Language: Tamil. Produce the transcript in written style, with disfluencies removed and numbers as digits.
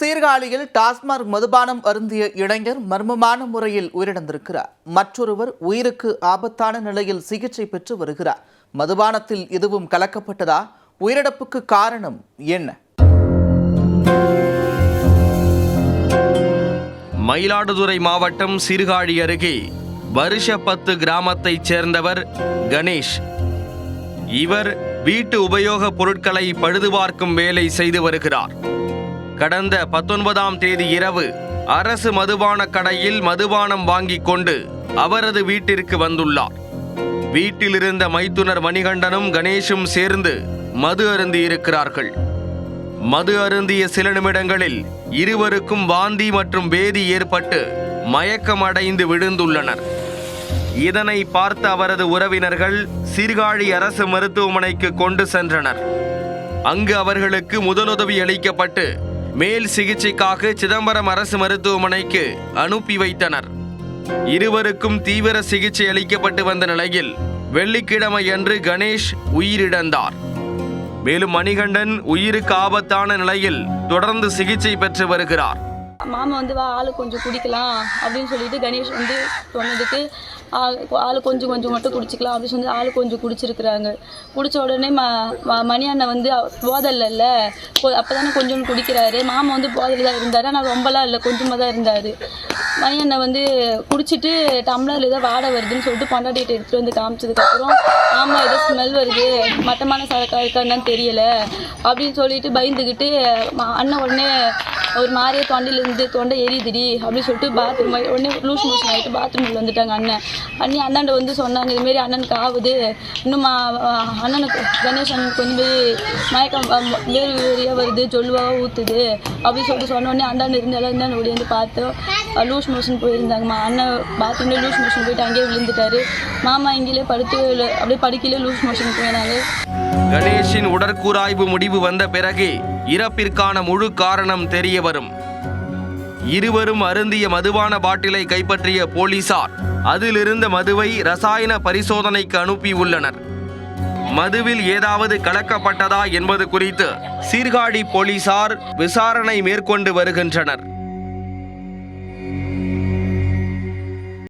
சீர்காழியில் டாஸ்மாக் மதுபானம் அருந்திய இளைஞர் மர்மமான முறையில் உயிரிழந்திருக்கிறார். மற்றொருவர் உயிருக்கு ஆபத்தான நிலையில் சிகிச்சை பெற்று வருகிறார். மதுபானத்தில் எதுவும் கலக்கப்பட்டதா? உயிரிழப்புக்கு காரணம் என்ன? மயிலாடுதுறை மாவட்டம் சீர்காழி அருகே வருஷப்பத்து கிராமத்தைச் சேர்ந்தவர் கணேஷ். இவர் வீட்டு உபயோகப் பொருட்களை பழுதுபார்க்கும் வேலை செய்து வருகிறார். கடந்த 19ஆம் தேதி இரவு அரசு மதுபான கடையில் மதுபானம் வாங்கிக் கொண்டு அவரது வீட்டிற்கு வந்துள்ளார். வீட்டில் இருந்த மைத்துனர் மணிகண்டனும் கணேஷும் சேர்ந்து மது அருந்தி இருக்கிறார்கள். மது அருந்திய சில நிமிடங்களில் இருவருக்கும் வாந்தி மற்றும் பேதி ஏற்பட்டு மயக்கமடைந்து விழுந்துள்ளனர். இதனை பார்த்த அவரது உறவினர்கள் சீர்காழி அரசு மருத்துவமனைக்கு கொண்டு சென்றனர். அங்கு அவர்களுக்கு முதலுதவி அளிக்கப்பட்டு மேல் சிகிச்சைக்காக சிதம்பரம் அரசு மருத்துவமனைக்கு அனுப்பி வைத்தனர். இருவருக்கும் தீவிர சிகிச்சை அளிக்கப்பட்டு வந்த நிலையில் வெள்ளிக்கிழமையன்று கணேஷ் உயிரிழந்தார். மேலும் மணிகண்டன் உயிருக்கு ஆபத்தான நிலையில் தொடர்ந்து சிகிச்சை பெற்று வருகிறார். மாமா வா ஆளு கொஞ்சம் குடிக்கலாம் அப்படின்னு சொல்லிட்டு கணேஷ் சொன்னதுக்கு ஆளு கொஞ்சம் மட்டும் குடிச்சிக்கலாம் அப்படின்னு சொல்லி ஆளு கொஞ்சம் குடிச்சிருக்கிறாங்க. குடித்த உடனே மணி அண்ணன் போதல்ல அப்போ தானே கொஞ்சம் குடிக்கிறாரு. மாமா போதையில் தான் இருந்தார். ஆனால் ரொம்பலாம் இல்லை, கொஞ்சமாக தான் இருந்தார். மணி அண்ணன் குடிச்சிட்டு டம்ளரில் ஏதோ வாடை வருதுன்னு சொல்லிட்டு பொண்டாட்டிகிட்ட எடுத்துகிட்டு காமிச்சதுக்கப்புறம் ஆமாம் ஏதோ ஸ்மெல் வருது, மட்டமான சரக்காக இருக்கான்னு தெரியலை அப்படின்னு சொல்லிட்டு பயந்துக்கிட்டு அண்ணன் உடனே ஒரு மாதிரியே தொண்டை எரியுதுடி அப்படின்னு சொல்லிட்டு பாத்ரூம் உடனே லூஸ் மோஷன் ஆகிட்டு பாத்ரூமில் வந்துட்டாங்க. அண்ணாண்ட சொன்னாங்க இதுமாரி அண்ணனுக்கு ஆகுது, இன்னும் அண்ணனுக்கு கணேஷ் அண்ணனுக்கு மயக்கம் வேறியாக வருது, சொல்லுவாக ஊற்றுது அப்படின்னு சொல்லிட்டு சொன்னோடனே அண்ணாண்டு இருந்தாலும் என்னென்ன ஓடி பார்த்தோம் லூஸ் மோஷன் போயிருந்தாங்கம்மா. அண்ணன் பாத்ரூம்லேயே லூஸ் மோஷன் போயிட்டு அங்கேயே விழுந்துட்டாரு. மாமா இங்கேயே படுத்து அப்படியே படுக்கையிலே லூஸ் மோஷன் போயினாங்க. கணேஷின் உடற்கூராய்வு முடிவு வந்த பிறகு இறப்பிற்கான முழு காரணம் தெரிய வரும். இருவரும் அருந்திய மதுபான பாட்டிலை கைப்பற்றிய போலீசார் அதிலிருந்த மதுவை ரசாயன பரிசோதனைக்கு அனுப்பியுள்ளனர். மதுவில் ஏதாவது கலக்கப்பட்டதா என்பது குறித்து சீர்காழி போலீசார் விசாரணை மேற்கொண்டு வருகின்றனர்.